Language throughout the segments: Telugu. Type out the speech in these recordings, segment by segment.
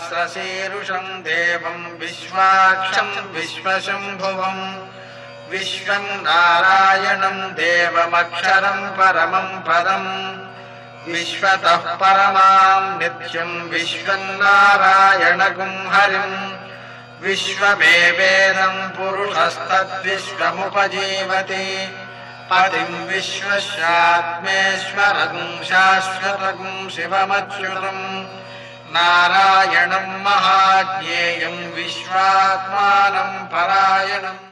सहस्रशीर्षं देवं विश्वाक्षं विश्वशम्भुवं विश्वं नारायणं देवमक्षरं परमं पदम् विश्वतः परमां नित्यं विश्वं नारायणगुं हरिम् विश्वमेवेदं पुरुषस्तद्विश्वमुपजीवति पतिं विश्वस्यात्मेश्वरगुं शाश्वतगुं शिवमच्युतं नारायणं महाज्ञेयं विश्वात्मानं परायणम्।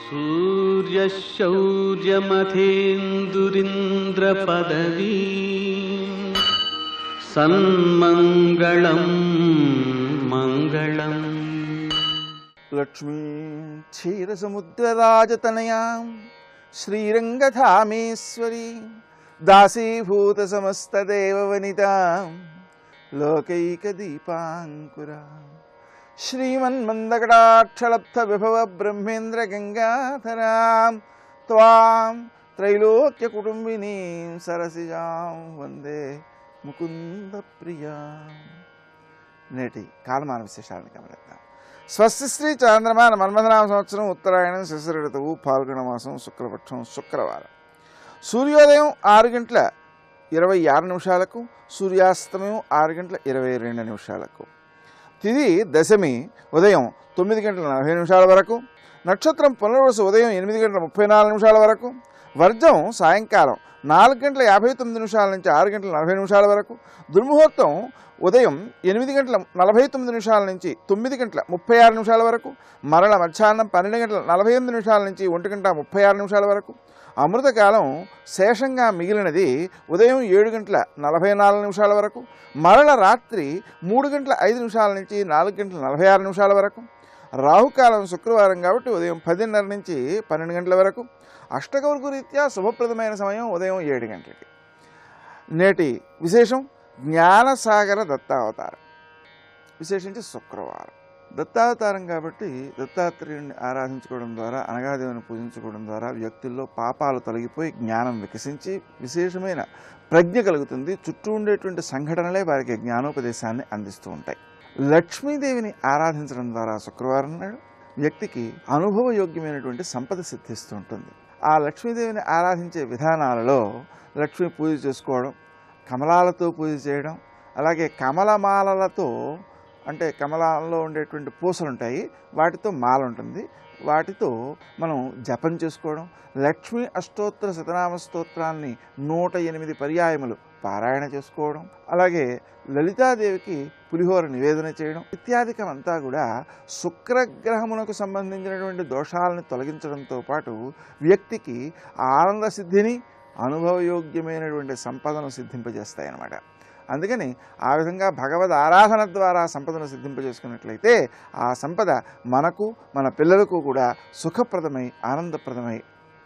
सूर्यशौर्यमथेन्दुरिन्द्रपदवी सन्मङ्गलं मङ्गलम्। लक्ष्मी क्षीरसमुद्रराजतनयां श्रीरङ्गधामेश्वरी दासीभूतसमस्तदेववनितां लोकैकदीपाङ्कुरा श्रीमन्मन्दकटाक्षलब्धविभव ब्रह्मेन्द्रगङ्गाधरां त्वां त्रैलोक्यकुटुम्बिनीं सरसिजां वन्दे मुकुन्दप्रियां। నేటి కాలమాన విశేషాలను గమనిద్దాం. స్వస్తి శ్రీ చాంద్రమాన మన్మథనామ సంవత్సరం ఉత్తరాయణం శిశిర ఋతువు ఫాల్గుణ మాసం శుక్లపక్షం శుక్రవారం. సూర్యోదయం 6:26 సూర్యాస్తమయం 6:22 తిథి దశమి ఉదయం 9:40 వరకు, నక్షత్రం పునర్వసు ఉదయం 8:34 వరకు, వర్జం సాయంకాలం 4:59 నుంచి 6:40 వరకు, దుర్ముహూర్తం ఉదయం 8:49 నుంచి 9:36 వరకు, మరల మధ్యాహ్నం 12:48 నుంచి 1:36 వరకు, అమృతకాలం శేషంగా మిగిలినది ఉదయం 7:44 వరకు, మరల రాత్రి 3:05 నుంచి 4:46 వరకు, రాహుకాలం శుక్రవారం కాబట్టి ఉదయం 10:30 నుంచి 12 గంటల వరకు, అష్టకౌర్గు రీత్యా శుభప్రదమైన సమయం ఉదయం 7 గంటలకి. నేటి విశేషం జ్ఞానసాగర దత్తావతారం. విశేషించి శుక్రవారం దత్తావతారం కాబట్టి దత్తాత్రేయుని ఆరాధించుకోవడం ద్వారా, అనగాదేవిని పూజించుకోవడం ద్వారా వ్యక్తుల్లో పాపాలు తొలగిపోయి జ్ఞానం వికసించి విశేషమైన ప్రజ్ఞ కలుగుతుంది. చుట్టూ ఉండేటువంటి సంఘటనలే వారికి జ్ఞానోపదేశాన్ని అందిస్తూ ఉంటాయి. లక్ష్మీదేవిని ఆరాధించడం ద్వారా శుక్రవారం నాడు వ్యక్తికి అనుభవయోగ్యమైనటువంటి సంపద సిద్ధిస్తూ ఉంటుంది. ఆ లక్ష్మీదేవిని ఆరాధించే విధానాలలో లక్ష్మీ పూజ చేసుకోవడం, కమలాలతో పూజ చేయడం, అలాగే కమలమాలలతో అంటే కమలంలో ఉండేటువంటి పూసలు ఉంటాయి, వాటితో మాల ఉంటుంది, వాటితో మనం జపం చేసుకోవడం, లక్ష్మీ అష్టోత్తర శతనామ స్తోత్రాన్ని 108 పర్యాయములు పారాయణ చేసుకోవడం, అలాగే లలితాదేవికి పులిహోర నివేదన చేయడం ఇత్యాదికమంతా కూడా శుక్రగ్రహమునకు సంబంధించినటువంటి దోషాలను తొలగించడంతో పాటు వ్యక్తికి ఆనంద సిద్ధిని, అనుభవయోగ్యమైనటువంటి సంపదను సిద్ధింపజేస్తాయన్నమాట. అందుకని ఆ విధంగా భగవద్ ఆరాధన ద్వారా సంపదను సిద్ధింపజేసుకున్నట్లయితే ఆ సంపద మనకు మన పిల్లలకు కూడా సుఖప్రదమై ఆనందప్రదమై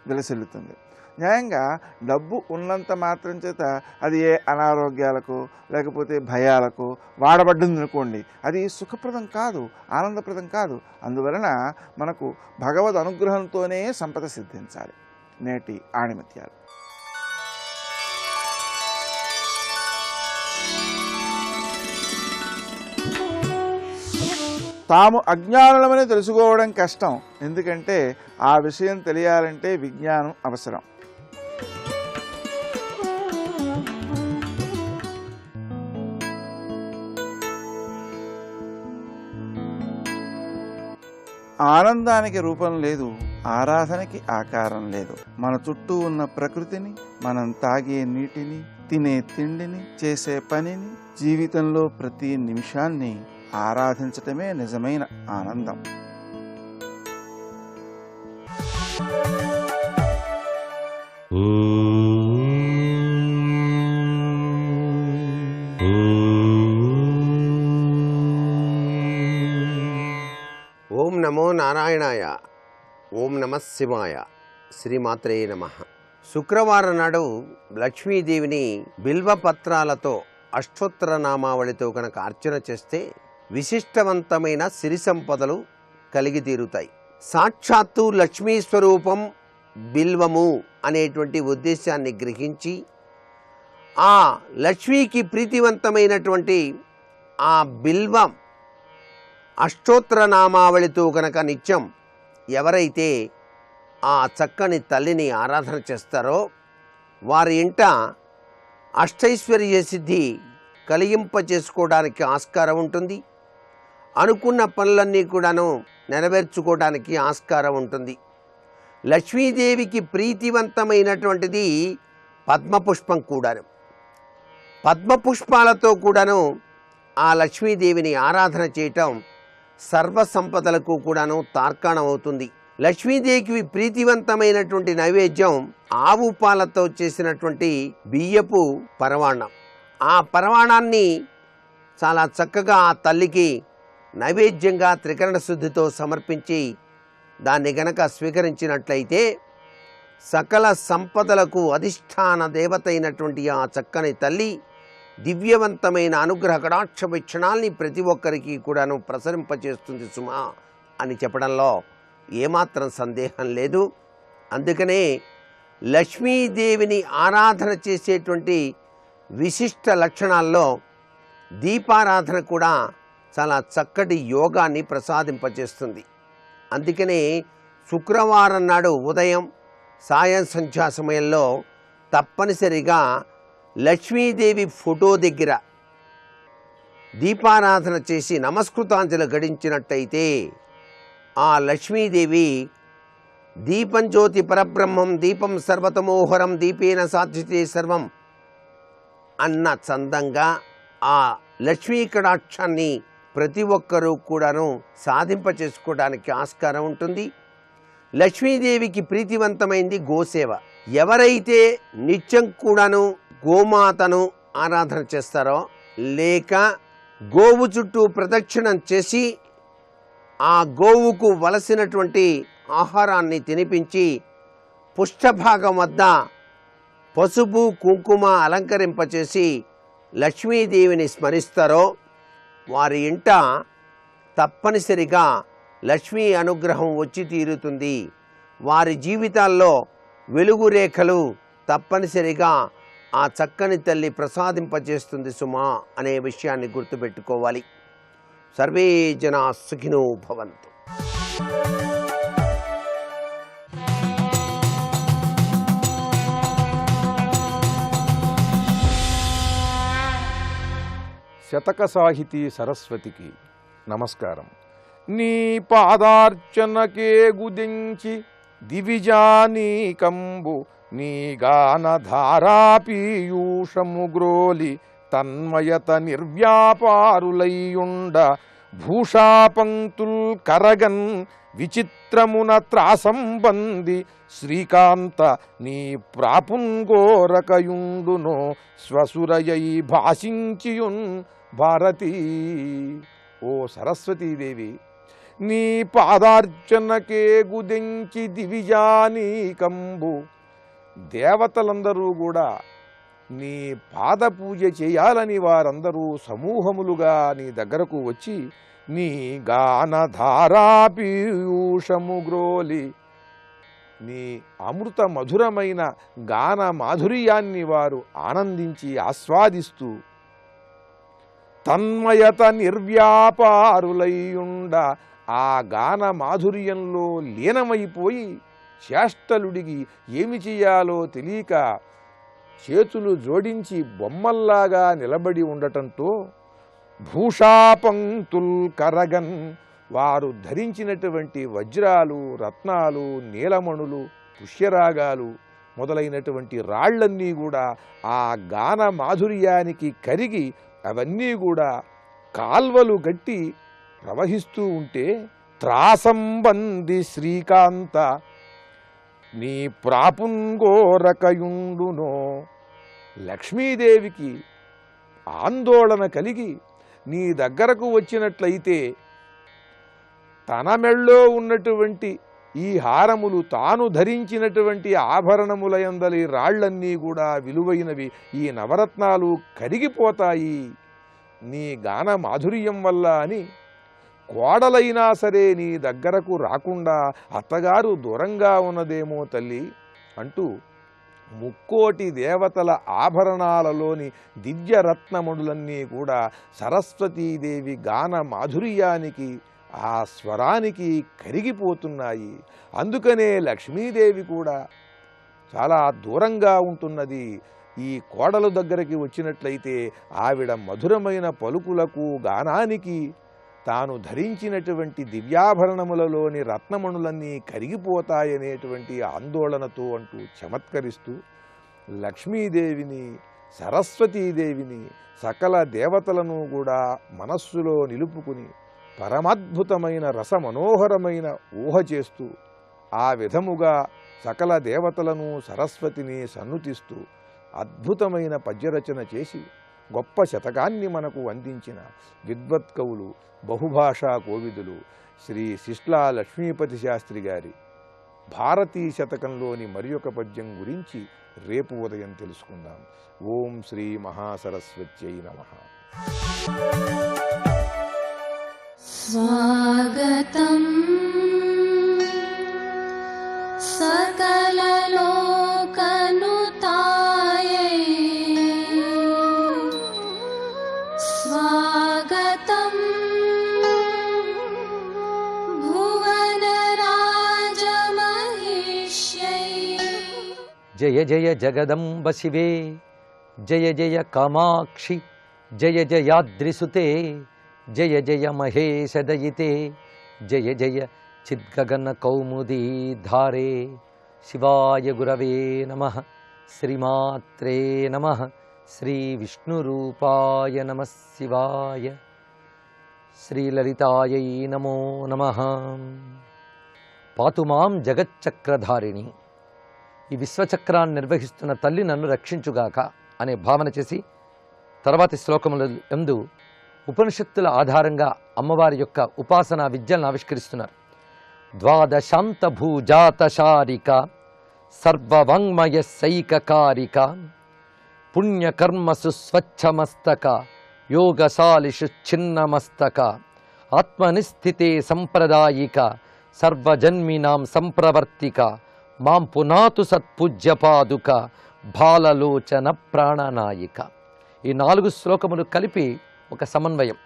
విలసిల్లుతుంది. న్యాయంగా డబ్బు ఉన్నంత మాత్రం చేత అది ఏ అనారోగ్యాలకు లేకపోతే భయాలకు వాడబడ్డింది అనుకోండి, అది సుఖప్రదం కాదు, ఆనందప్రదం కాదు. అందువలన మనకు భగవద్ అనుగ్రహంతోనే సంపద సిద్ధించాలి. నేటి ఆణిమత్యాలు. తాము అజ్ఞానులమని తెలుసుకోవడం కష్టం, ఎందుకంటే ఆ విషయం తెలియాలంటే విజ్ఞానం అవసరం. ఆనందానికి రూపం లేదు, ఆరాధనకి ఆకారం లేదు. మన చుట్టూ ఉన్న ప్రకృతిని, మనం తాగే నీటిని, తినే తిండిని, చేసే పనిని, జీవితంలో ప్రతి నిమిషాన్ని ఆరాధించటమే నిజమైన ఆనందం. ఓం నమో నారాయణాయ. ఓం నమః శివాయ. శ్రీమాత్రే నమః. శుక్రవారం నాడు లక్ష్మీదేవిని బిల్వపత్రాలతో అష్టోత్తర నామావళితో కనుక అర్చన చేస్తే విశిష్టవంతమైన సిరి సంపదలు కలిగి తీరుతాయి. సాక్షాత్తు లక్ష్మీ స్వరూపం బిల్వము అనేటువంటి ఉద్దేశాన్ని గ్రహించి ఆ లక్ష్మీకి ప్రీతివంతమైనటువంటి ఆ బిల్వం అష్టోత్తర నామావళితో కనుక నిత్యం ఎవరైతే ఆ చక్కని తల్లిని ఆరాధన చేస్తారో వారి ఇంట అష్టైశ్వర్య సిద్ధి కలిగింపచేసుకోవడానికి ఆస్కారం ఉంటుంది. అనుకున్న పనులన్నీ కూడాను నెరవేర్చుకోవడానికి ఆస్కారం ఉంటుంది. లక్ష్మీదేవికి ప్రీతివంతమైనటువంటిది పద్మపుష్పం కూడాను. పద్మపుష్పాలతో కూడాను ఆ లక్ష్మీదేవిని ఆరాధన చేయటం సర్వ సంపదలకు కూడాను తార్కాణం అవుతుంది. లక్ష్మీదేవికి ప్రీతివంతమైనటువంటి నైవేద్యం ఆవు పాలతో చేసినటువంటి బియ్యపు పరవాణం. ఆ పరవాణాన్ని చాలా చక్కగా ఆ తల్లికి నైవేద్యంగా త్రికరణ శుద్ధితో సమర్పించి దాన్ని గనక స్వీకరించినట్లయితే సకల సంపదలకు అధిష్టాన దేవత అయినటువంటి ఆ చక్కని తల్లి దివ్యవంతమైన అనుగ్రహ కటాక్ష వీక్షణాల్ని ప్రతి ఒక్కరికి కూడాను ప్రసరింపచేస్తుంది సుమా అని చెప్పడంలో ఏమాత్రం సందేహం లేదు. అందుకనే లక్ష్మీదేవిని ఆరాధన చేసేటువంటి విశిష్ట లక్షణాల్లో దీపారాధన కూడా చాలా చక్కటి యోగాన్ని ప్రసాదింపచేస్తుంది. అందుకనే శుక్రవారం నాడు ఉదయం సాయం సంధ్యా సమయంలో తప్పనిసరిగా లక్ష్మీదేవి ఫోటో దగ్గర దీపారాధన చేసి నమస్కృతాంజలి గడించినట్టయితే ఆ లక్ష్మీదేవి దీపం జ్యోతి పరబ్రహ్మం దీపం సర్వతమోహరం దీపేన సాధ్యతే సర్వం అన్న చందంగా ఆ లక్ష్మీ కటాక్షాన్ని ప్రతి ఒక్కరూ కూడాను సాధింపచేసుకోవడానికి ఆస్కారం ఉంటుంది. లక్ష్మీదేవికి ప్రీతివంతమైంది గోసేవ. ఎవరైతే నిత్యం కూడాను గోమాతను ఆరాధన చేస్తారో లేక గోవు చుట్టూ ప్రదక్షిణం చేసి ఆ గోవుకు వలసినటువంటి ఆహారాన్ని తినిపించి పుష్టభాగం వద్ద పసుపు కుంకుమ అలంకరింపచేసి లక్ష్మీదేవిని స్మరిస్తారో వారి ఇంట తప్పనిసరిగా లక్ష్మీ అనుగ్రహం వచ్చి తీరుతుంది. వారి జీవితాల్లో వెలుగు రేఖలు తప్పనిసరిగా ఆ చక్కని తల్లి ప్రసాదింపజేస్తుంది సుమా అనే విషయాన్ని గుర్తుపెట్టుకోవాలి. సర్వే జనా సుఖినో భవంతు. శతక సాహితీ సరస్వతికి నమస్కారం. నీ పాదార్చనకే గుదించి దివిజానీకంబు నీ గానధారాపీయూషము గ్రోలి తన్మయత నిర్వ్యాపారులయ్యుండ భూషాపంక్తుల్ కరగన్ విచిత్రమున త్రాసంబంది శ్రీకాంత నీ ప్రాపుంగోరకయుండునో స్వసురయై భాషించియున్ భారతీ. ఓ సరస్వతీదేవి, నీ పాదార్చనకే గుదించి దివిజానీకంబు దేవతలందరూ కూడా నీ పాద పూజ చేయాలని వారందరూ సమూహములుగా నీ దగ్గరకు వచ్చి నీ గానధారాపీయూషము గ్రోలి నీ అమృత మధురమైన గాన మాధుర్యాన్ని వారు ఆనందించి ఆస్వాదిస్తూ తన్మయత నిర్వ్యాపారులయ్యుండ ఆ గాన మాధుర్యంలో లీనమైపోయి చేష్టలుడిగి ఏమి చెయ్యాలో తెలియక చేతులు జోడించి బొమ్మల్లాగా నిలబడి ఉండటంతో భూషాపంక్తుల్ కరగన్ వారు ధరించినటువంటి వజ్రాలు రత్నాలు నీలమణులు పుష్యరాగాలు మొదలైనటువంటి రాళ్లన్నీ కూడా ఆ గాన మాధుర్యానికి కరిగి అవన్నీ కూడా కాల్వలు గట్టి ప్రవహిస్తూ ఉంటే త్రాసంబంది శ్రీకాంత నీ ప్రాపుంగోరకయుండునో లక్ష్మీదేవికి ఆందోళన కలిగి నీ దగ్గరకు వచ్చినట్లయితే తన మెళ్ళో ఉన్నటువంటి ఈ హారములు తాను ధరించినటువంటి ఆభరణములయందలి రాళ్లన్నీ కూడా విలువైనవి, ఈ నవరత్నాలు కరిగిపోతాయి నీ గాన మాధుర్యం వల్ల అని కోడలైనా సరే నీ దగ్గరకు రాకుండా అత్తగారు దూరంగా ఉన్నదేమో తల్లి అంటూ ముక్కోటి దేవతల ఆభరణాలలోని దివ్యరత్నమణులన్నీ కూడా సరస్వతీదేవి గాన మాధుర్యానికి ఆ స్వరానికి కరిగిపోతున్నాయి. అందుకనే లక్ష్మీదేవి కూడా చాలా దూరంగా ఉంటున్నది. ఈ కోడలు దగ్గరికి వచ్చినట్లయితే ఆవిడ మధురమైన పలుకులకు గానానికి తాను ధరించినటువంటి దివ్యాభరణములలోని రత్నమణులన్నీ కరిగిపోతాయనేటువంటి ఆందోళనతో అంటూ చమత్కరిస్తూ లక్ష్మీదేవిని, సరస్వతీదేవిని, సకల దేవతలను కూడా మనస్సులో నిలుపుకుని పరమద్భుతమైన రసమనోహరమైన ఊహ చేస్తూ ఆ విధముగా సకల దేవతలను సరస్వతిని సన్నుతిస్తూ అద్భుతమైన పద్యరచన చేసి గొప్ప శతకాన్ని మనకు అందించిన విద్వత్కవులు, బహుభాషా కోవిదులు శ్రీ శిష్లా లక్ష్మీపతి శాస్త్రి గారి భారతీ శతకంలోని మరి ఒక పద్యం గురించి రేపు ఉదయం తెలుసుకుందాం. ఓం శ్రీ మహాసరస్వత్యై నమః. स्वागतं सकललोकनुतायै स्वागतं भुवनराजमहिष्यै। जय जय जगदम्ब शिवे, जय जय कामाक्षि, जय जयाद्रिसुते, जय जय महेशदयिते, जय जय चिद्गगन कौमुदी धारे। शिवाय गुरवे नमः, श्रीमात्रे नमः, श्री विष्णुरूपाय नमः शिवाय, श्रीललितायै नमो नमः। పాతుమాం జగచ్చక్రధారిణి, ఈ విశ్వచక్రాన్ని నిర్వహిస్తున్న తల్లి నన్ను రక్షించుగాక అనే భావన చేసి తర్వాతి శ్లోకముల యందు ఉపనిషత్తుల ఆధారంగా అమ్మవారి యొక్క ఉపాసనా విద్యలను ఆవిష్కరిస్తున్నారు. ద్వాదశాంత భూజాత శారిక సర్వవాంగ్మయ సైకకారిక పుణ్యకర్మసు స్వచ్ఛమస్తక యోగశాలిషు ఛిన్నమస్తక ఆత్మనిస్థితే సంప్రదాయిక సర్వజన్మినాం సంప్రవర్తిక మాం పునాతు సత్పూజ్యపాదుక బాలలోచన ప్రాణనాయిక. ఈ 4 శ్లోకములు కలిపి ఒక సమన్వయం.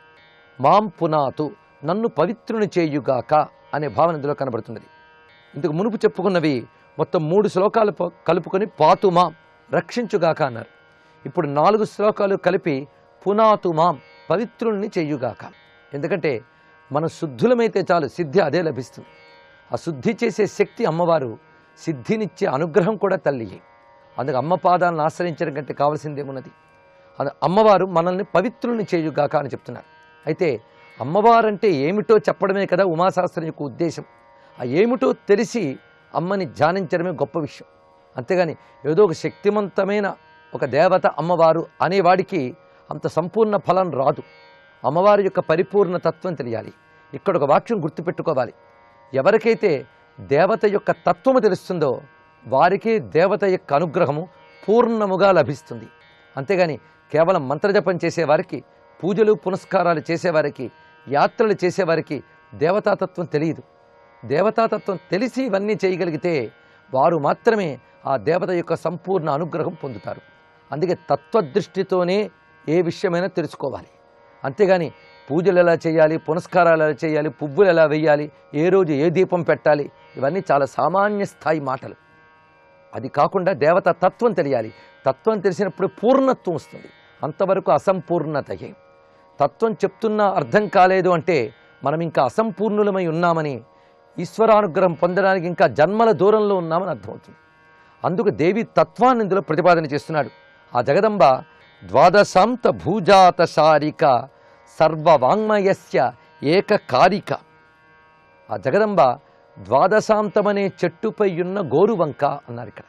మాం పునాతు, నన్ను పవిత్రుని చేయుగాక అనే భావన ఇందులో కనబడుతున్నది. ఇందుకు మునుపు చెప్పుకున్నవి మొత్తం 3 శ్లోకాలు కలుపుకొని పాతుమాం, రక్షించుగాక అన్నారు. ఇప్పుడు 4 శ్లోకాలు కలిపి పునాతుమాం, పవిత్రుల్ని చేయుగాక. ఎందుకంటే మనం శుద్ధులమైతే చాలు, సిద్ధి అదే లభిస్తుంది. ఆ శుద్ధి చేసే శక్తి అమ్మవారు, సిద్ధినిచ్చే అనుగ్రహం కూడా తల్లియే. అందుకు అమ్మ పాదాలను ఆశ్రయించడం కంటే కావాల్సిందేమున్నది. అమ్మవారు మనల్ని పవిత్రుల్ని చేయుగాక అని చెప్తున్నారు. అయితే అమ్మవారంటే ఏమిటో చెప్పడమే కదా ఉమాశాస్త్రం యొక్క ఉద్దేశం. ఆ ఏమిటో తెలిసి అమ్మని ధ్యానించడమే గొప్ప విషయం. అంతేగాని ఏదో ఒక శక్తివంతమైన ఒక దేవత అమ్మవారు అనేవాడికి అంత సంపూర్ణ ఫలం రాదు. అమ్మవారి యొక్క పరిపూర్ణ తత్వం తెలియాలి. ఇక్కడ ఒక వాక్యం గుర్తుపెట్టుకోవాలి. ఎవరికైతే దేవత యొక్క తత్వము తెలుస్తుందో వారికి దేవత యొక్క అనుగ్రహము పూర్ణముగా లభిస్తుంది. అంతేగాని కేవలం మంత్రజపం చేసేవారికి, పూజలు పునస్కారాలు చేసేవారికి, యాత్రలు చేసేవారికి దేవతాతత్వం తెలియదు. దేవతాతత్వం తెలిసి ఇవన్నీ చేయగలిగితే వారు మాత్రమే ఆ దేవత యొక్క సంపూర్ణ అనుగ్రహం పొందుతారు. అందుకే తత్వదృష్టితోనే ఏ విషయమైనా తెలుసుకోవాలి. అంతేగాని పూజలు ఎలా చేయాలి, పునస్కారాలు ఎలా చేయాలి, పువ్వులు ఎలా వేయాలి, ఏ రోజు ఏ దీపం పెట్టాలి, ఇవన్నీ చాలా సామాన్య స్థాయి మాటలు. అది కాకుండా దేవతా తత్వం తెలియాలి. తత్వం తెలిసినప్పుడు పూర్ణత్వం వస్తుంది. అంతవరకు అసంపూర్ణతయే. తత్వం చెప్తున్నా అర్థం కాలేదు అంటే మనం ఇంకా అసంపూర్ణులమై ఉన్నామని, ఈశ్వరానుగ్రహం పొందడానికి ఇంకా జన్మల దూరంలో ఉన్నామని అర్థమవుతుంది. అందుకు దేవి తత్వాన్ని ఇందులో ప్రతిపాదన చేస్తున్నాడు. ఆ జగదంబ ద్వాదశాంత భూజాత శారిక సర్వవాంగ్మయస్య ఏకకారిక. ఆ జగదంబ ద్వాదశాంతమనే చెట్టుపై ఉన్న గోరువంక అన్నారు. ఇక్కడ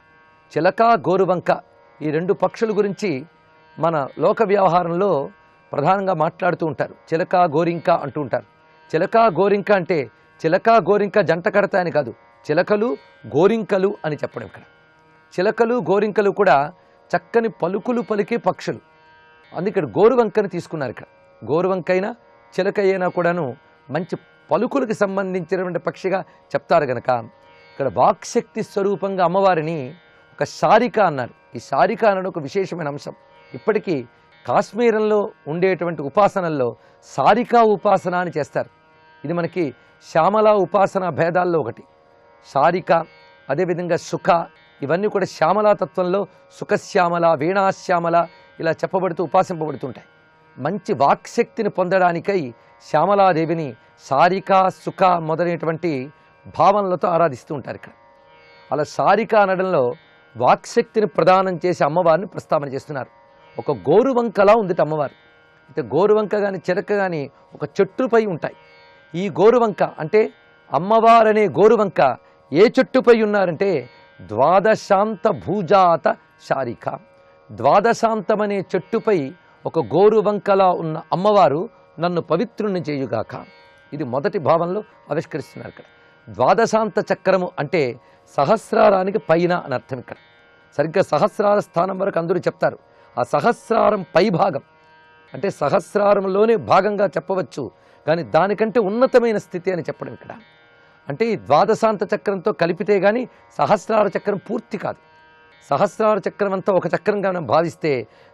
చిలక, గోరువంక ఈ 2 పక్షుల గురించి మన లోక వ్యవహారంలో ప్రధానంగా మాట్లాడుతూ ఉంటారు. చిలక, గోరింక అంటూ ఉంటారు. చిలక, గోరింక అంటే చిలక గోరింక జంట కడతాయని కాదు, చిలకలు గోరింకలు అని చెప్పడం. ఇక్కడ చిలకలు గోరింకలు కూడా చక్కని పలుకులు పలికే పక్షులు. అందుకే గోరువంకని తీసుకున్నారు. ఇక్కడ గోరువంకైనా చిలక అయినా కూడాను మంచి పలుకులకు సంబంధించినటువంటి పక్షిగా చెప్తారు గనక ఇక్కడ వాక్శక్తి స్వరూపంగా అమ్మవారిని ఒక శారిక అన్నారు. ఈ శారిక అనడం ఒక విశేషమైన అంశం. ఇప్పటికీ కాశ్మీరంలో ఉండేటువంటి ఉపాసనల్లో శారికా ఉపాసన అని చేస్తారు. ఇది మనకి శ్యామల ఉపాసన భేదాల్లో ఒకటి. శారిక, అదేవిధంగా సుఖ, ఇవన్నీ కూడా శ్యామలా తత్వంలో సుఖశ్యామల, వీణాశ్యామల ఇలా చెప్పబడుతూ ఉపాసింపబడుతుంటాయి. మంచి వాక్శక్తిని పొందడానికై శ్యామలాదేవిని శారిక, సుఖ మొదలైనటువంటి భావనలతో ఆరాధిస్తూ ఉంటారు. ఇక్కడ అలా శారిక అనడంలో వాక్శక్తిని ప్రదానం చేసి అమ్మవారిని ప్రస్తావన చేస్తున్నారు. ఒక గోరువంకలా ఉంది అమ్మవారు. అయితే గోరువంక కానీ చిరక కానీ ఒక చెట్టుపై ఉంటాయి. ఈ గోరువంక అంటే అమ్మవారనే గోరువంక ఏ చెట్టుపై ఉన్నారంటే ద్వాదశాంత భూజాత శారిక. ద్వాదశాంతమనే చెట్టుపై ఒక గోరువంకలా ఉన్న అమ్మవారు నన్ను పవిత్రుణ్ణి చేయుగాక. ఇది మొదటి భావంలో ఆవిష్కరిస్తున్నారు. ఇక్కడ ద్వాదశాంత చక్రము అంటే సహస్రారానికి పైన అని అర్థం. ఇక్కడ సరిగ్గా సహస్రార స్థానం వరకు అందరూ చెప్తారు. ఆ సహస్రారం పై భాగం అంటే సహస్రారంలోనే భాగంగా చెప్పవచ్చు, కానీ దానికంటే ఉన్నతమైన స్థితి అని చెప్పడం ఇక్కడ. అంటే ఈ ద్వాదశాంత చక్రంతో కలిపితే కానీ సహస్రార చక్రం పూర్తి కాదు. సహస్రార చక్రం అంతా ఒక చక్రంగా మనం భావిస్తే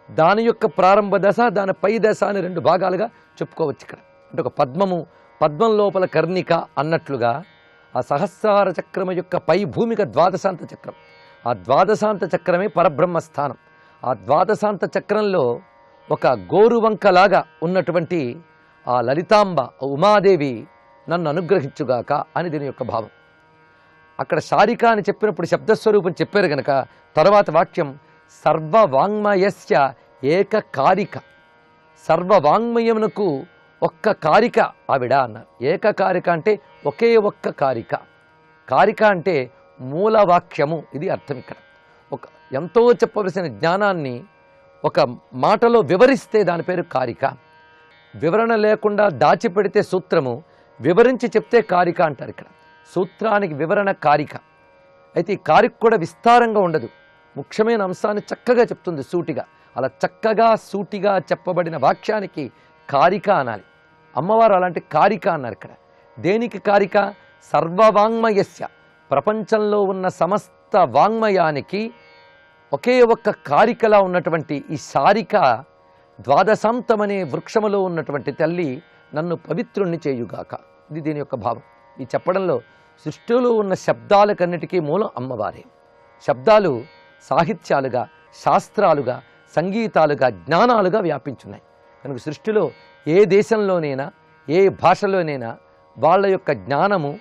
దాని యొక్క ప్రారంభ దశ, దాని పై దశ అని రెండు భాగాలుగా చెప్పుకోవచ్చు. ఇక్కడ అంటే ఒక పద్మము, పద్మం లోపల కర్ణిక అన్నట్లుగా ఆ సహస్రార చక్రము యొక్క పై భూమిక ద్వాదశాంత చక్రం. ఆ ద్వాదశాంత చక్రమే పరబ్రహ్మ స్థానం. ఆ ద్వాదశాంత చక్రంలో ఒక గోరువంకలాగా ఉన్నటువంటి ఆ లలితాంబ ఉమాదేవి నన్ను అనుగ్రహించుగాక అని దీని యొక్క భావం. అక్కడ శారిక అని చెప్పినప్పుడు శబ్దస్వరూపం చెప్పారు గనక తర్వాత వాక్యం సర్వవాంగ్మయస్య ఏకకారిక. సర్వవాంగ్మయమునకు ఒక్క కారిక ఆవిడ అన్నారు. ఏకకారిక అంటే ఒకే ఒక్క కారిక. కారిక అంటే మూలవాక్యము, ఇది అర్థం. ఇక్కడ ఒక ఎంతో చెప్పవలసిన జ్ఞానాన్ని ఒక మాటలో వివరిస్తే దాని పేరు కారిక. వివరణ లేకుండా దాచిపెడితే సూత్రము, వివరించి చెప్తే కారిక అంటారు. ఇక్కడ సూత్రానికి వివరణ కారిక. అయితే ఈ కారిక కూడా విస్తారంగా ఉండదు, ముఖ్యమైన అంశాన్ని చక్కగా చెప్తుంది సూటిగా. అలా చక్కగా సూటిగా చెప్పబడిన వాక్యానికి కారిక అనాలి. అమ్మవారు అలాంటి కారిక అన్నారు. ఇక్కడ దేనికి కారిక? సర్వవాంగ్మయస్య, ప్రపంచంలో ఉన్న సమస్త వాంగ్మయానికి ఒకే ఒక్క కారికలా ఉన్నటువంటి ఈ శారిక ద్వాదశాంతమనే వృక్షములో ఉన్నటువంటి తల్లి నన్ను పవిత్రుణ్ణి చేయుగాక. ఇది దీని యొక్క భావం. ఈ చెప్పడంలో సృష్టిలో ఉన్న శబ్దాలకన్నిటికీ మూలం అమ్మవారే. శబ్దాలు సాహిత్యాలుగా, శాస్త్రాలుగా, సంగీతాలుగా, జ్ఞానాలుగా వ్యాపించున్నాయి. కనుక సృష్టిలో ఏ దేశంలోనైనా, ఏ భాషలోనైనా వాళ్ళ యొక్క జ్ఞానము,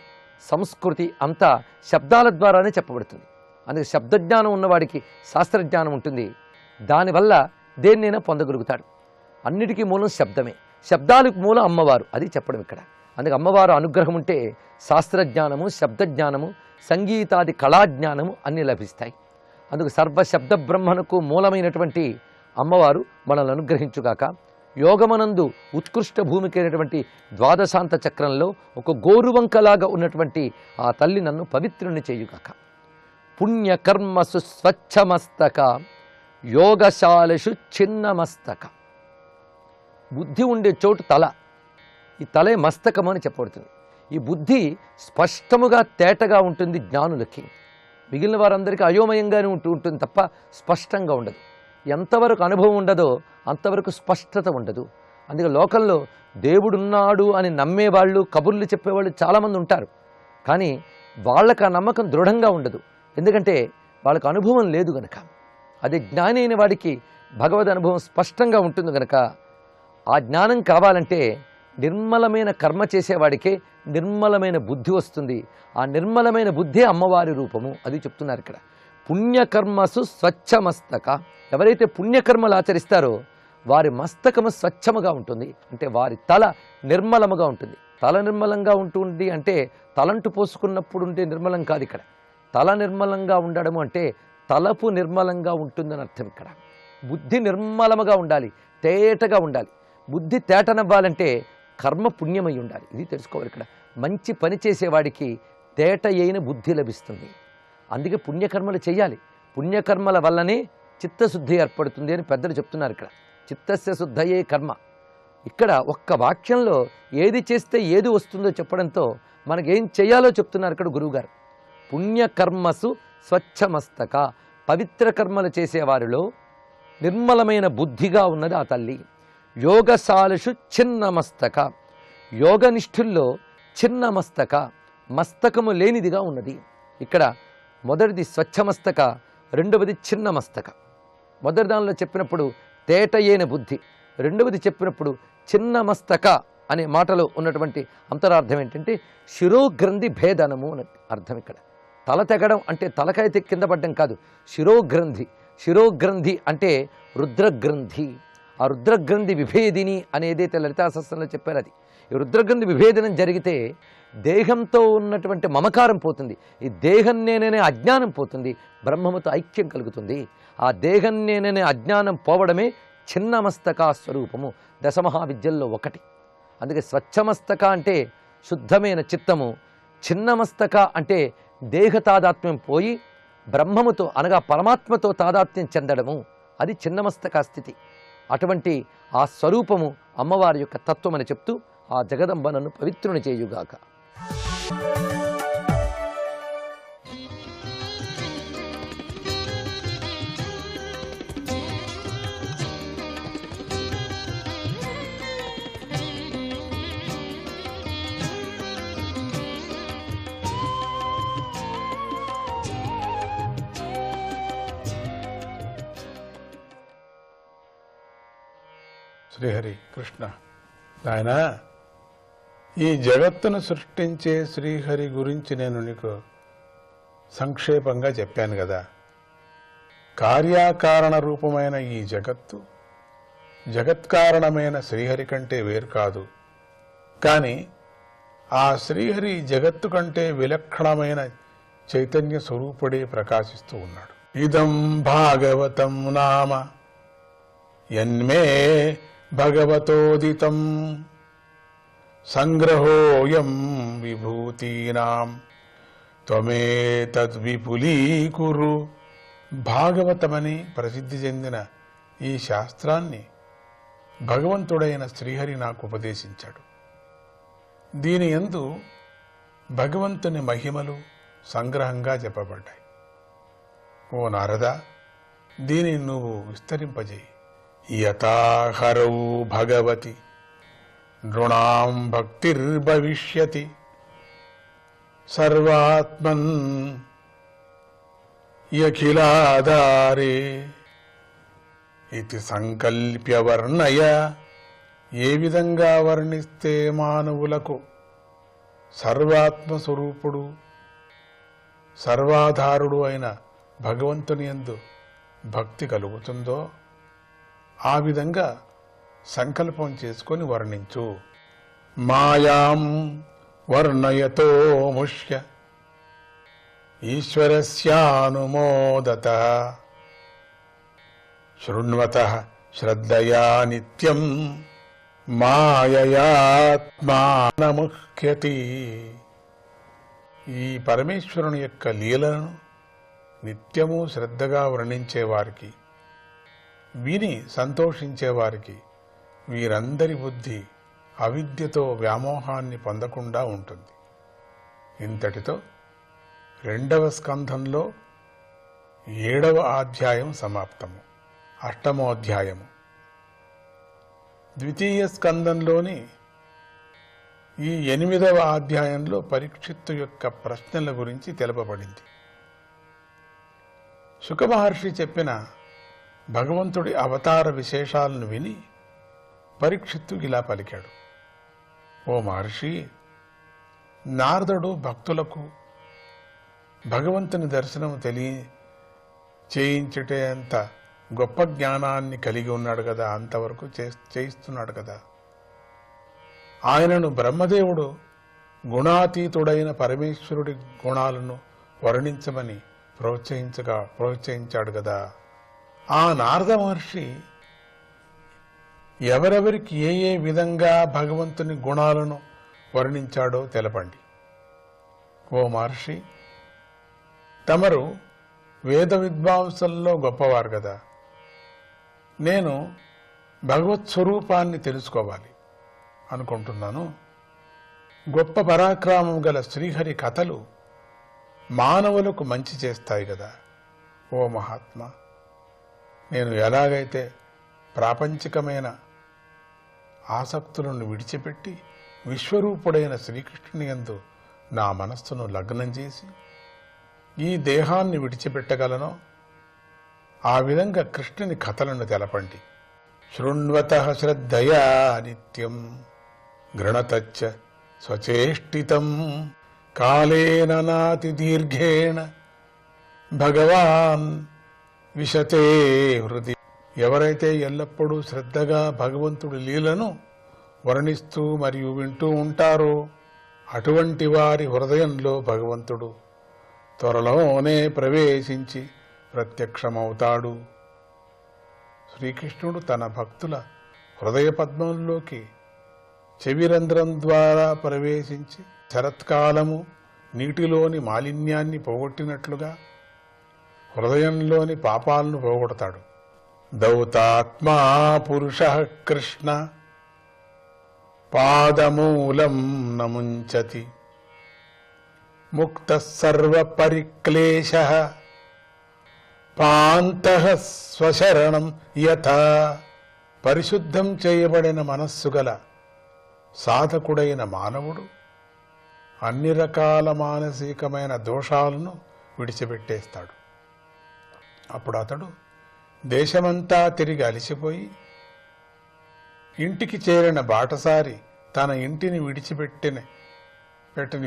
సంస్కృతి అంతా శబ్దాల ద్వారానే చెప్పబడుతుంది. అందుకే శబ్దజ్ఞానం ఉన్నవాడికి శాస్త్రజ్ఞానం ఉంటుంది. దానివల్ల దేన్నైనా పొందగలుగుతాడు. అన్నిటికీ మూలం శబ్దమే. శబ్దాలకు మూలం అమ్మవారు, అది చెప్పడం ఇక్కడ. అందుకే అమ్మవారు అనుగ్రహం ఉంటే శాస్త్రజ్ఞానము, శబ్దజ్ఞానము, సంగీతాది కళాజ్ఞానము అన్నీ లభిస్తాయి. అందుకు సర్వశబ్ద బ్రహ్మణకు మూలమైనటువంటి అమ్మవారు మనల్ని అనుగ్రహించుగాక. యోగమనందు ఉత్కృష్ట భూమికైనటువంటి ద్వాదశాంత చక్రంలో ఒక గోరువంకలాగా ఉన్నటువంటి ఆ తల్లి నన్ను పవిత్రుని చేయుగాక. పుణ్యకర్మసు స్వచ్ఛమస్తక, యోగశాలషు చిన్నమస్తక. బుద్ధి ఉండే చోటు తల, ఈ తలే మస్తకం అని చెప్పబడుతుంది. ఈ బుద్ధి స్పష్టముగా తేటగా ఉంటుంది జ్ఞానులకి. మిగిలిన వారందరికీ అయోమయంగానే ఉంటుంది తప్ప స్పష్టంగా ఉండదు. ఎంతవరకు అనుభవం ఉండదో అంతవరకు స్పష్టత ఉండదు. అందుకే లోకంలో దేవుడున్నాడు అని నమ్మేవాళ్ళు, కబుర్లు చెప్పేవాళ్ళు చాలామంది ఉంటారు. కానీ వాళ్ళకి ఆ నమ్మకం దృఢంగా ఉండదు. ఎందుకంటే వాళ్ళకు అనుభవం లేదు గనక. అదే జ్ఞాని అయిన వాడికి భగవద్ అనుభవం స్పష్టంగా ఉంటుంది గనక ఆ జ్ఞానం కావాలంటే నిర్మలమైన కర్మ చేసేవాడికే నిర్మలమైన బుద్ధి వస్తుంది. ఆ నిర్మలమైన బుద్ధే అమ్మవారి రూపము, అది చెప్తున్నారు ఇక్కడ. పుణ్యకర్మసు స్వచ్ఛమస్తక. ఎవరైతే పుణ్యకర్మలు ఆచరిస్తారో వారి మస్తకము స్వచ్ఛముగా ఉంటుంది, అంటే వారి తల నిర్మలముగా ఉంటుంది. తల నిర్మలంగా ఉంటుంది అంటే తలంటు పోసుకున్నప్పుడు ఉంటే నిర్మలం కాదు. ఇక్కడ తల నిర్మలంగా ఉండడము అంటే తలపు నిర్మలంగా ఉంటుందని అర్థం. ఇక్కడ బుద్ధి నిర్మలముగా ఉండాలి, తేటగా ఉండాలి. బుద్ధి తేటనవ్వాలంటే కర్మ పుణ్యమై ఉండాలి, ఇది తెలుసుకోవాలి. ఇక్కడ మంచి పని చేసేవాడికి తేట అయిన బుద్ధి లభిస్తుంది. అందుకే పుణ్యకర్మలు చేయాలి. పుణ్యకర్మల వల్లనే చిత్తశుద్ధి ఏర్పడుతుంది అని పెద్దలు చెప్తున్నారు. ఇక్కడ చిత్తస్య శుద్ధయే కర్మ. ఇక్కడ ఒక్క వాక్యంలో ఏది చేస్తే ఏది వస్తుందో చెప్పడంతో మనకేం చేయాలో చెప్తున్నారు ఇక్కడ గురువుగారు. పుణ్యకర్మసు స్వచ్ఛమస్తక, పవిత్ర కర్మలు చేసేవారిలో నిర్మలమైన బుద్ధిగా ఉన్నది ఆ తల్లి. యోగశాలుషు చిన్నమస్తక, యోగనిష్ఠుల్లో చిన్నమస్తక, మస్తకము లేనిదిగా ఉన్నది. ఇక్కడ మొదటిది స్వచ్ఛమస్తక, రెండవది చిన్నమస్తక. మొదటి దానిలో చెప్పినప్పుడు తేటయేన బుద్ధి, రెండవది చెప్పినప్పుడు చిన్నమస్తక అనే మాటలో ఉన్నటువంటి అంతరార్థం ఏంటంటే శిరోగ్రంథి భేదనము అని అర్థం. ఇక్కడ తల తెగడం అంటే తలకాయ కింద పడ్డం కాదు, శిరోగ్రంథి. శిరోగ్రంథి అంటే రుద్రగ్రంథి. ఆ రుద్రగ్రంథి విభేదిని అనేదైతే లలితాశాస్త్రంలో చెప్పారు అది. ఈ రుద్రగ్రంథి విభేదనం జరిగితే దేహంతో ఉన్నటువంటి మమకారం పోతుంది, ఈ దేహం నేననే అజ్ఞానం పోతుంది, బ్రహ్మముతో ఐక్యం కలుగుతుంది. ఆ దేహం నేననే అజ్ఞానం పోవడమే చిన్నమస్తక స్వరూపము, దశమహావిద్యల్లో ఒకటి. అందుకే స్వచ్ఛమస్తక అంటే శుద్ధమైన చిత్తము, చిన్నమస్తక అంటే దేహ తాదాత్మ్యం పోయి బ్రహ్మముతో అనగా పరమాత్మతో తాదాత్మ్యం చెందడము, అది చిన్నమస్తక స్థితి. అటువంటి ఆ స్వరూపము అమ్మవారి యొక్క తత్వం అని చెప్తూ ఆ జగదంబ నన్ను పవిత్రుని చేయుగాక. శ్రీహరి కృష్ణ నాయన, ఈ జగత్తును సృష్టించే శ్రీహరి గురించి నేను నీకు సంక్షేపంగా చెప్పాను కదా. కార్యాకారణ రూపమైన ఈ జగత్తు జగత్కారణమైన శ్రీహరి కంటే వేరు కాదు. కానీ ఆ శ్రీహరి జగత్తు కంటే విలక్షణమైన చైతన్య స్వరూపుడే ప్రకాశిస్తూ ఉన్నాడు. ఇదం భాగవతం నామ యన్మే భగవతోదితం సంగ్రహోయం విభూతీనాం త్వమేతద్విపులీకురు. భాగవతమని ప్రసిద్ధి చెందిన ఈ శాస్త్రాన్ని భగవంతుడైన శ్రీహరి నాకు ఉపదేశించాడు. దీని యందు భగవంతుని మహిమలు సంగ్రహంగా చెప్పబడ్డాయి. ఓ నారద, దీనిని నువ్వు విస్తరింపజేయి. యథాహరౌ భగవతి నృణాం భక్తిర్భవిష్యతి సర్వాత్మన్ యఖిలాధారే ఇది సంకల్ప్య వర్ణయ. ఏ విధంగా వర్ణిస్తే మానవులకు సర్వాత్మస్వరూపుడు సర్వాధారుడు అయిన భగవంతుని యందు భక్తి కలుగుతుందో ఆ విధంగా సంకల్పం చేసుకొని వర్ణించు. మాయాం వర్ణయతో ముష్య ఈశ్వరస్యానుమోదత శృణ్వతః శ్రద్ధయా నిత్యం మాయయాత్మానముఖ్యతి. ఈ పరమేశ్వరుని యొక్క లీలను నిత్యము శ్రద్ధగా వర్ణించేవారికి, విని సంతోషించేవారికి వీరందరి బుద్ధి అవిద్యతో వ్యామోహాన్ని పొందకుండా ఉంటుంది. ఇంతటితో 2వ స్కంధంలో 7వ అధ్యాయం సమాప్తము. 8వ అధ్యాయము. ద్వితీయ స్కందంలోని ఈ 8వ అధ్యాయంలో పరీక్షిత్తు యొక్క ప్రశ్నల గురించి తెలుపబడింది. శుక మహర్షి చెప్పిన భగవంతుడి అవతార విశేషాలను విని పరీక్షిత్తు ఇలా పలికాడు. ఓ మహర్షి, నారదుడు భక్తులకు భగవంతుని దర్శనం చేయించటే అంత గొప్ప జ్ఞానాన్ని కలిగి ఉన్నాడు కదా, అంతవరకు చేయిస్తున్నాడు కదా. ఆయనను బ్రహ్మదేవుడు గుణాతీతుడైన పరమేశ్వరుడి గుణాలను వర్ణించమని ప్రోత్సహించాడు కదా. ఆ నారద మహర్షి ఎవరెవరికి ఏ ఏ విధంగా భగవంతుని గుణాలను వర్ణించాడో తెలపండి. ఓ మహర్షి, తమరు వేద విద్వాంసుల్లో గొప్పవారు కదా. నేను భగవత్ స్వరూపాన్ని తెలుసుకోవాలి. అనుకుంటున్నాను. గొప్ప పరాక్రమం గల శ్రీహరి కథలు మానవులకు మంచి చేస్తాయి కదా. ఓ మహాత్మా, నేను ఎలాగైతే ప్రాపంచికమైన ఆసక్తులను విడిచిపెట్టి విశ్వరూపుడైన శ్రీకృష్ణుని యందు నా మనస్సును లగ్నం చేసి ఈ దేహాన్ని విడిచిపెట్టగలనో ఆ విధంగా కృష్ణుని కథలను తెలపండి. శృణ్వతః శ్రద్ధయా నిత్యం గృణతచ్చ స్వచేష్టితం కాలేన నాతి దీర్ఘేణ భగవాన్ విశతే హృది. ఎవరైతే ఎల్లప్పుడూ శ్రద్ధగా భగవంతుడి లీలను వర్ణిస్తూ మరియు వింటూ ఉంటారో అటువంటి వారి హృదయంలో భగవంతుడు త్వరలోనే ప్రవేశించి ప్రత్యక్షమవుతాడు. శ్రీకృష్ణుడు తన భక్తుల హృదయ పద్మంలోకి చెవిరంధ్రం ద్వారా ప్రవేశించి శరత్కాలము నీటిలోని మాలిన్యాన్ని పోగొట్టినట్లుగా హృదయంలోని పాపాలను పోగొడతాడు. దౌతాత్మా పురుష కృష్ణ పాదమూలం నముంచతి ముక్త సర్వ పరిక్లేశ పాంతః స్వశరణం యథా. పరిశుద్ధం చేయబడిన మనస్సు గల సాధకుడైన మానవుడు అన్ని రకాల మానసికమైన దోషాలను విడిచిపెట్టేస్తాడు. అప్పుడు అతడు దేశమంతా తిరిగి అలసిపోయి ఇంటికి చేరిన బాటసారి తన ఇంటిని విడిచిపెట్టిన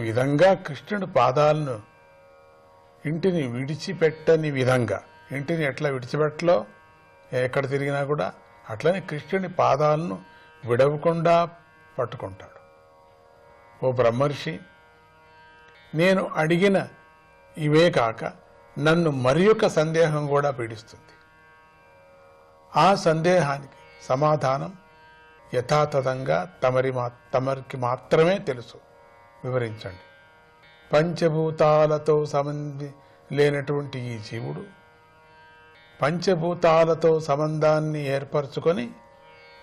విధంగా కృష్ణుడి పాదాలను ఇంటిని విడిచిపెట్టని విధంగా, ఇంటిని ఎట్లా విడిచిపెట్టలో ఎక్కడ తిరిగినా కూడా అట్లనే కృష్ణుని పాదాలను విడవకుండా పట్టుకుంటాడు. ఓ బ్రహ్మర్షి, నేను అడిగిన ఇవే కాక నన్ను మరి ఒక సందేహం కూడా పీడిస్తుంది. ఆ సందేహానికి సమాధానం యథాతథంగా తమరికి మాత్రమే తెలుసు. వివరించండి. పంచభూతాలతో సంబంధి లేనటువంటి ఈ జీవుడు పంచభూతాలతో సంబంధాన్ని ఏర్పరచుకొని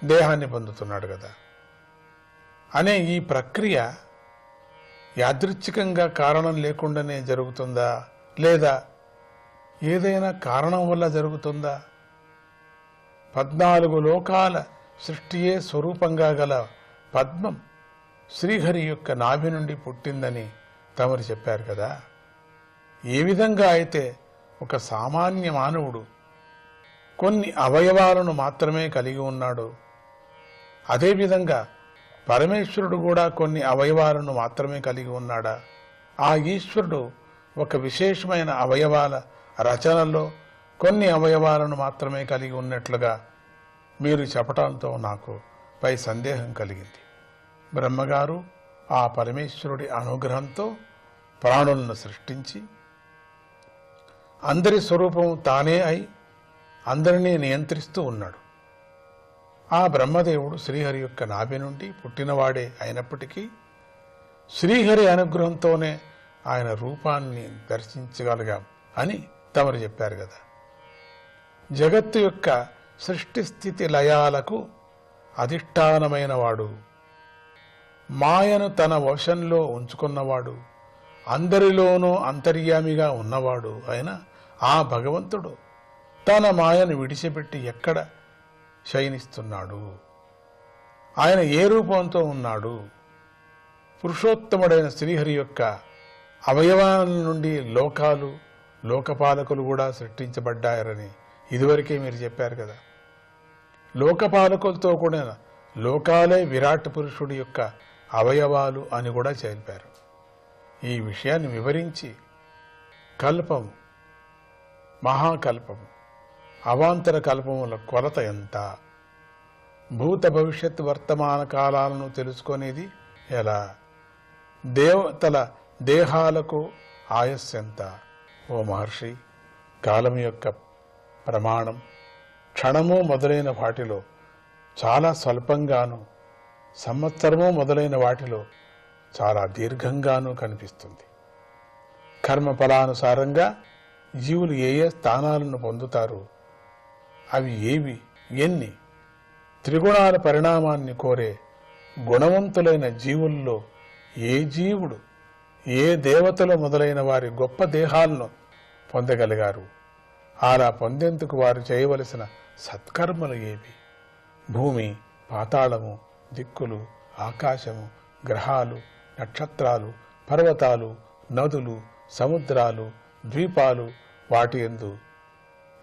దేహాన్ని పొందుతున్నాడు కదా అనే ఈ ప్రక్రియ యాదృచ్ఛికంగా కారణం లేకుండానే జరుగుతుందా, లేదా ఏదైనా కారణం వల్ల జరుగుతుందా? 14 లోకాల సృష్టియే స్వరూపంగా గల పద్మం శ్రీహరి యొక్క నాభి నుండి పుట్టిందని తమరు చెప్పారు కదా. ఏ విధంగా అయితే ఒక సామాన్య మానవుడు కొన్ని అవయవాలను మాత్రమే కలిగి ఉన్నాడు, అదేవిధంగా పరమేశ్వరుడు కూడా కొన్ని అవయవాలను మాత్రమే కలిగి ఉన్నాడా? ఆ ఈశ్వరుడు ఒక విశేషమైన అవయవాల రచనలో కొన్ని అవయవాలను మాత్రమే కలిగి ఉన్నట్లుగా మీరు చెప్పడంతో నాకు పై సందేహం కలిగింది. బ్రహ్మగారు ఆ పరమేశ్వరుడి అనుగ్రహంతో ప్రాణులను సృష్టించి అందరి స్వరూపం తానే అయి అందరినీ నియంత్రిస్తూ ఉన్నాడు. ఆ బ్రహ్మదేవుడు శ్రీహరి యొక్క నాభి నుండి పుట్టినవాడే అయినప్పటికీ శ్రీహరి అనుగ్రహంతోనే ఆయన రూపాన్ని దర్శించగలిగాం అని తమరు చెప్పారు కదా. జగత్తు యొక్క సృష్టి స్థితి లయాలకు అధిష్టానమైన వాడు, మాయను తన వశంలో ఉంచుకున్నవాడు, అందరిలోనూ అంతర్యామిగా ఉన్నవాడు అయిన ఆ భగవంతుడు తన మాయను విడిచిపెట్టి ఎక్కడ శయనిస్తున్నాడు? ఆయన ఏ రూపంతో ఉన్నాడు? పురుషోత్తముడైన శ్రీహరి యొక్క అవయవాల నుండి లోకాలు, లోకపాలకులు కూడా సృష్టించబడ్డారని ఇదివరకే మీరు చెప్పారు కదా. లోకపాలకులతో కూడిన లోకాలే విరాట్ పురుషుడి యొక్క అవయవాలు అని కూడా చెప్పారు. ఈ విషయాన్ని వివరించి కల్పము, మహాకల్పము, అవాంతర కల్పముల కొలత ఎంత, భూత భవిష్యత్ వర్తమాన కాలాలను తెలుసుకునేది ఎలా, దేవతల దేహాలకు ఆయస్సు ఎంత? ఓ మహర్షి, కాలం యొక్క ప్రమాణం క్షణము మొదలైన వాటిలో చాలా స్వల్పంగాను, సంవత్సరము మొదలైన వాటిలో చాలా దీర్ఘంగానూ కనిపిస్తుంది. కర్మఫలానుసారంగా జీవులు ఏ ఏ స్థానాలను పొందుతారు, అవి ఏవి, ఎన్ని? త్రిగుణాల పరిణామాన్ని కోరే గుణవంతులైన జీవుల్లో ఏ జీవుడు ఏ దేవతలు మొదలైన వారి గొప్ప దేహాలను పొందగలిగారు? అలా పొందేందుకు వారు చేయవలసిన సత్కర్మలు ఏవి? భూమి, పాతాళము, దిక్కులు, ఆకాశము, గ్రహాలు, నక్షత్రాలు, పర్వతాలు, నదులు, సముద్రాలు, ద్వీపాలు, వాటి యందు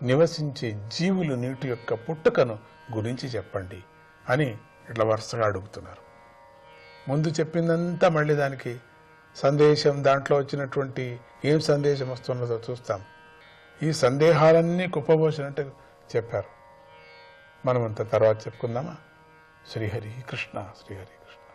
నివసించే జీవులు నీటి యొక్క పుట్టుకను గురించి చెప్పండి అని ఇట్లా వరుసగా అడుగుతున్నారు. ముందు చెప్పిందంతా మళ్ళీ దానికి సందేశం, దాంట్లో వచ్చినటువంటి ఏం సందేశం వస్తున్నదో చూస్తాం. ఈ సందేహాలన్నీ కుప్పబోసినట్టు చెప్పారు. మనమంతా తర్వాత చెప్పుకుందామా? శ్రీహరి కృష్ణ, శ్రీహరి కృష్ణ.